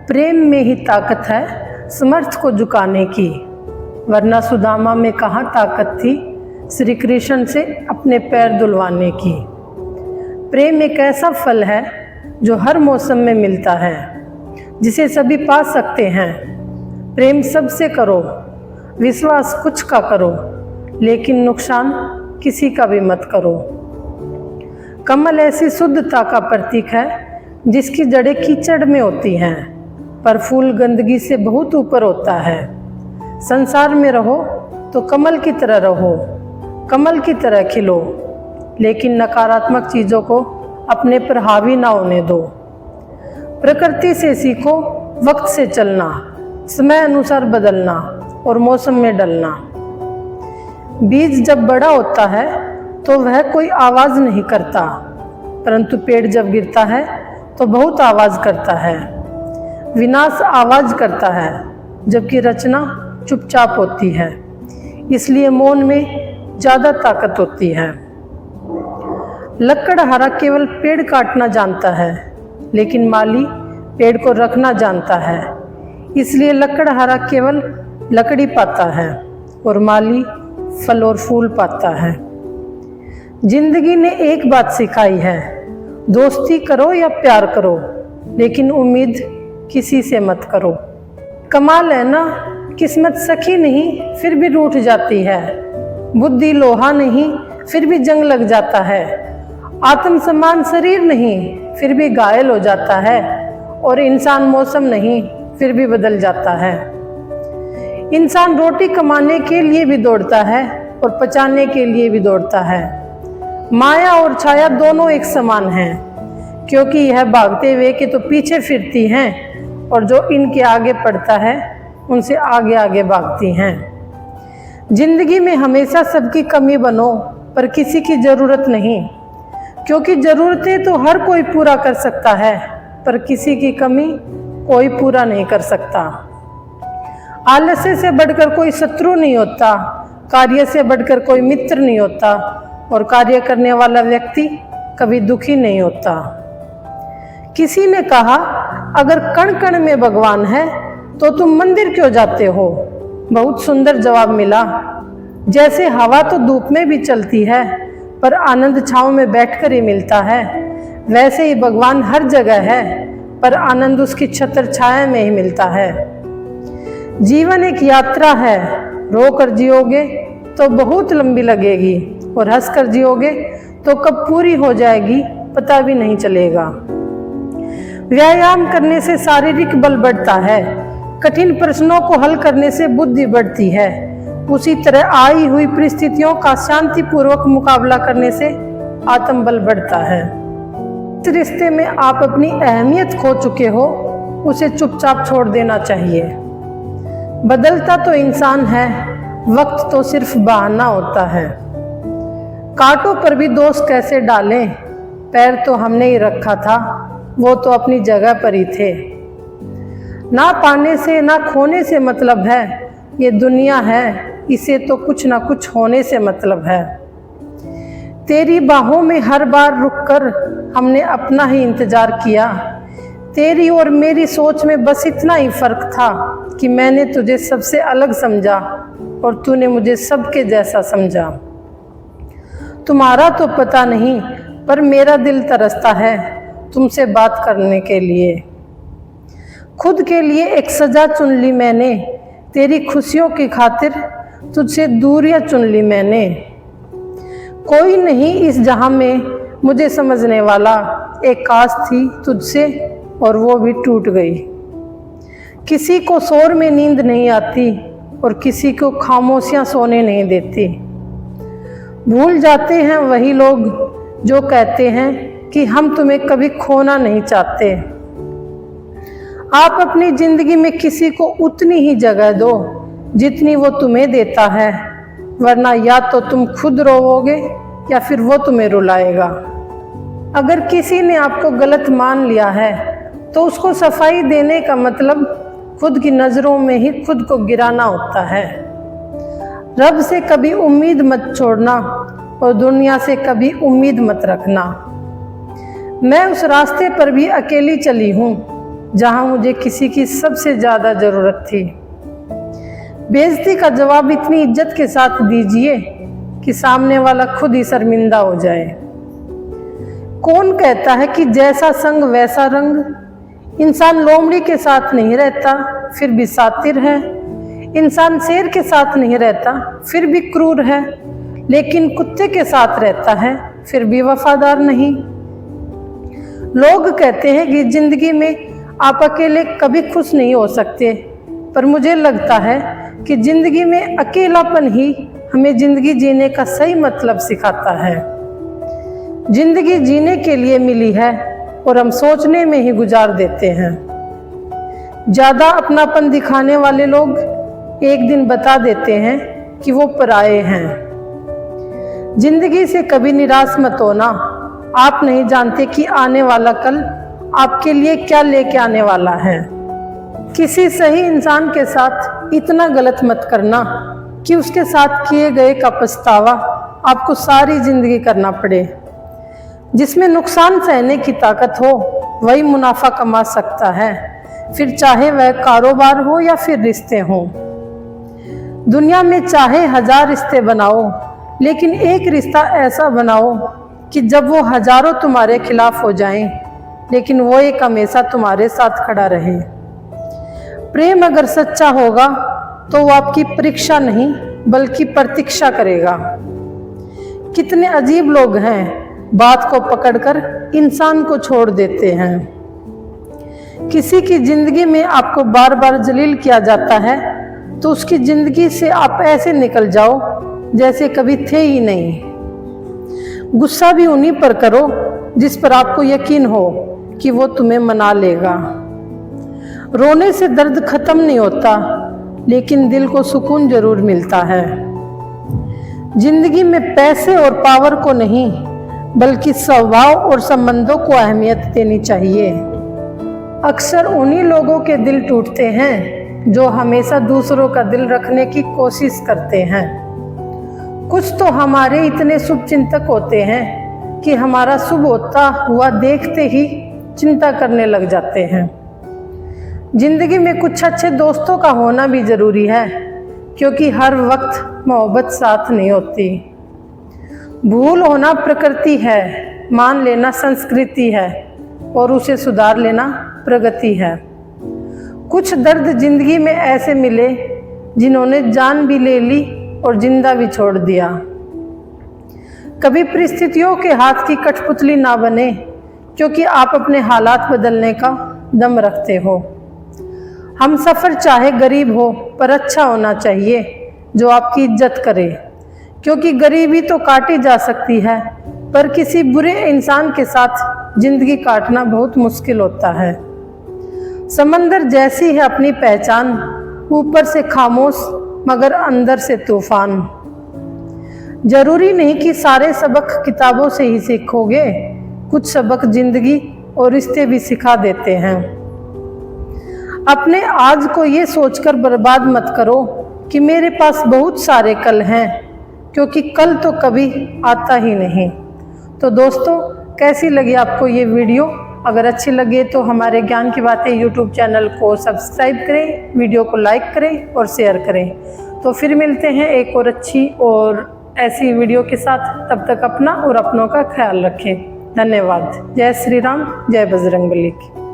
प्रेम में ही ताकत है समर्थ को झुकाने की, वरना सुदामा में कहाँ ताकत थी श्री कृष्ण से अपने पैर धुलवाने की। प्रेम एक ऐसा फल है जो हर मौसम में मिलता है, जिसे सभी पा सकते हैं। प्रेम सबसे करो, विश्वास कुछ का करो, लेकिन नुकसान किसी का भी मत करो। कमल ऐसी शुद्धता का प्रतीक है जिसकी जड़ें कीचड़ में होती हैं, पर फूल गंदगी से बहुत ऊपर होता है। संसार में रहो तो कमल की तरह रहो, कमल की तरह खिलो, लेकिन नकारात्मक चीज़ों को अपने पर हावी ना होने दो। प्रकृति से सीखो वक्त से चलना, समय अनुसार बदलना और मौसम में डलना। बीज जब बड़ा होता है तो वह कोई आवाज़ नहीं करता, परंतु पेड़ जब गिरता है तो बहुत आवाज़ करता है। विनाश आवाज़ करता है, जबकि रचना चुपचाप होती है। इसलिए मौन में ज़्यादा ताकत होती है। लकड़हारा केवल पेड़ काटना जानता है, लेकिन माली पेड़ को रखना जानता है। इसलिए लकड़हारा केवल लकड़ी पाता है और माली फल और फूल पाता है। जिंदगी ने एक बात सिखाई है, दोस्ती करो या प्यार करो, लेकिन उम्मीद किसी से मत करो। कमाल है ना, किस्मत सखी नहीं फिर भी रूठ जाती है, बुद्धि लोहा नहीं फिर भी जंग लग जाता है, आत्म समान शरीर नहीं फिर भी घायल हो जाता है, और इंसान मौसम नहीं फिर भी बदल जाता है। इंसान रोटी कमाने के लिए भी दौड़ता है और पचाने के लिए भी दौड़ता है। माया और छाया दोनों एक समान हैं, क्योंकि यह भागते हुए के तो पीछे फिरती हैं, और जो इनके आगे पड़ता है उनसे आगे आगे भागती हैं। जिंदगी में हमेशा सबकी कमी बनो, पर किसी की ज़रूरत नहीं, क्योंकि ज़रूरतें तो हर कोई पूरा कर सकता है, पर किसी की कमी कोई पूरा नहीं कर सकता। आलस्य से बढ़कर कोई शत्रु नहीं होता, कार्य से बढ़कर कोई मित्र नहीं होता, और कार्य करने वाला व्यक्ति कभी दुखी नहीं होता। किसी ने कहा, अगर कण कण में भगवान है तो तुम मंदिर क्यों जाते हो? बहुत सुंदर जवाब मिला, जैसे हवा तो धूप में भी चलती है, पर आनंद छांव में बैठकर ही मिलता है, वैसे ही भगवान हर जगह है, पर आनंद उसकी छत्र छाया में ही मिलता है। जीवन एक यात्रा है, रोकर जियोगे तो बहुत लंबी लगेगी, और हंसकर जियोगे तो कब पूरी हो जाएगी पता भी नहीं चलेगा। व्यायाम करने से शारीरिक बल बढ़ता है, कठिन प्रश्नों को हल करने से बुद्धि बढ़ती है, उसी तरह आई हुई परिस्थितियों का शांतिपूर्वक मुकाबला करने से आत्मबल बढ़ता है। इस रिश्ते में आप अपनी अहमियत खो चुके हो, उसे चुपचाप छोड़ देना चाहिए। बदलता तो इंसान है, वक्त तो सिर्फ बहाना होता है। कांटों पर भी दोष कैसे डालें, पैर तो हमने ही रखा था, वो तो अपनी जगह पर ही थे। ना पाने से ना खोने से मतलब है, ये दुनिया है, इसे तो कुछ ना कुछ होने से मतलब है। तेरी बाहों में हर बार रुककर हमने अपना ही इंतजार किया, तेरी और मेरी सोच में बस इतना ही फर्क था कि मैंने तुझे सबसे अलग समझा और तूने मुझे सबके जैसा समझा। तुम्हारा तो पता नहीं, पर मेरा दिल तरसता है तुमसे बात करने के लिए। खुद के लिए एक सजा चुन ली मैंने, तेरी खुशियों की खातिर तुझसे दूरियां चुन ली मैंने। कोई नहीं इस जहां में मुझे समझने वाला, एक आस थी तुझसे और वो भी टूट गई। किसी को शोर में नींद नहीं आती और किसी को खामोशियां सोने नहीं देती। भूल जाते हैं वही लोग जो कहते हैं कि हम तुम्हें कभी खोना नहीं चाहते। आप अपनी जिंदगी में किसी को उतनी ही जगह दो जितनी वो तुम्हें देता है, वरना या तो तुम खुद रोओगे या फिर वो तुम्हें रुलाएगा। अगर किसी ने आपको गलत मान लिया है तो उसको सफाई देने का मतलब खुद की नज़रों में ही खुद को गिराना होता है। रब से कभी उम्मीद मत छोड़ना और दुनिया से कभी उम्मीद मत रखना। मैं उस रास्ते पर भी अकेली चली हूँ जहां मुझे किसी की सबसे ज़्यादा ज़रूरत थी। बेइज्जती का जवाब इतनी इज्जत के साथ दीजिए कि सामने वाला खुद ही शर्मिंदा हो जाए। कौन कहता है कि जैसा संग वैसा रंग। इंसान लोमड़ी के साथ नहीं रहता फिर भी सातिर है। इंसान शेर के साथ नहीं रहता फिर भी क्रूर है, लेकिन कुत्ते के साथ रहता है फिर भी वफादार नहीं। लोग कहते हैं कि जिंदगी में आप अकेले कभी खुश नहीं हो सकते, पर मुझे लगता है कि जिंदगी में अकेलापन ही हमें जिंदगी जीने का सही मतलब सिखाता है। जिंदगी जीने के लिए मिली है और हम सोचने में ही गुजार देते हैं। ज़्यादा अपनापन दिखाने वाले लोग एक दिन बता देते हैं कि वो पराये हैं। जिंदगी से कभी निराश मत होना। आप नहीं जानते कि आने वाला कल आपके लिए क्या लेके आने वाला है। किसी सही इंसान के साथ इतना गलत मत करना कि उसके साथ किए गए का पछतावा आपको सारी जिंदगी करना पड़े। जिसमें नुकसान सहने की ताकत हो वही मुनाफा कमा सकता है, फिर चाहे वह कारोबार हो या फिर रिश्ते हों। दुनिया में चाहे 1000 रिश्ते बनाओ, लेकिन एक रिश्ता ऐसा बनाओ कि जब वो हजारों तुम्हारे खिलाफ हो जाएं, लेकिन वो एक हमेशा तुम्हारे साथ खड़ा रहे। प्रेम अगर सच्चा होगा तो वो आपकी परीक्षा नहीं बल्कि प्रतीक्षा करेगा। कितने अजीब लोग हैं, बात को पकड़कर इंसान को छोड़ देते हैं। किसी की जिंदगी में आपको बार बार जलील किया जाता है तो उसकी जिंदगी से आप ऐसे निकल जाओ जैसे कभी थे ही नहीं। गुस्सा भी उन्हीं पर करो जिस पर आपको यकीन हो कि वो तुम्हें मना लेगा। रोने से दर्द खत्म नहीं होता, लेकिन दिल को सुकून जरूर मिलता है। जिंदगी में पैसे और पावर को नहीं बल्कि स्वभाव और संबंधों को अहमियत देनी चाहिए। अक्सर उन्हीं लोगों के दिल टूटते हैं जो हमेशा दूसरों का दिल रखने की कोशिश करते हैं। कुछ तो हमारे इतने शुभचिंतक होते हैं कि हमारा शुभ होता हुआ देखते ही चिंता करने लग जाते हैं। जिंदगी में कुछ अच्छे दोस्तों का होना भी जरूरी है, क्योंकि हर वक्त मोहब्बत साथ नहीं होती। भूल होना प्रकृति है, मान लेना संस्कृति है और उसे सुधार लेना प्रगति है। कुछ दर्द जिंदगी में ऐसे मिले जिन्होंने जान भी ले ली और जिंदा भी छोड़ दिया। कभी परिस्थितियों के हाथ की कठपुतली ना बने, क्योंकि आप अपने हालात बदलने का दम रखते हो। हम सफ़र चाहे गरीब हो पर अच्छा होना चाहिए जो आपकी इज्जत करे, क्योंकि गरीबी तो काटी जा सकती है पर किसी बुरे इंसान के साथ जिंदगी काटना बहुत मुश्किल होता है। समंदर जैसी है अपनी पहचान, ऊपर से खामोश मगर अंदर से तूफान। जरूरी नहीं कि सारे सबक किताबों से ही सीखोगे, कुछ सबक जिंदगी और रिश्ते भी सिखा देते हैं। अपने आज को ये सोचकर बर्बाद मत करो कि मेरे पास बहुत सारे कल हैं, क्योंकि कल तो कभी आता ही नहीं। तो दोस्तों, कैसी लगी आपको ये वीडियो? अगर अच्छी लगे तो हमारे ज्ञान की बातें यूट्यूब चैनल को सब्सक्राइब करें, वीडियो को लाइक करें और शेयर करें। तो फिर मिलते हैं एक और अच्छी और ऐसी वीडियो के साथ। तब तक अपना और अपनों का ख्याल रखें। धन्यवाद। जय श्री राम, जय बजरंगबली की।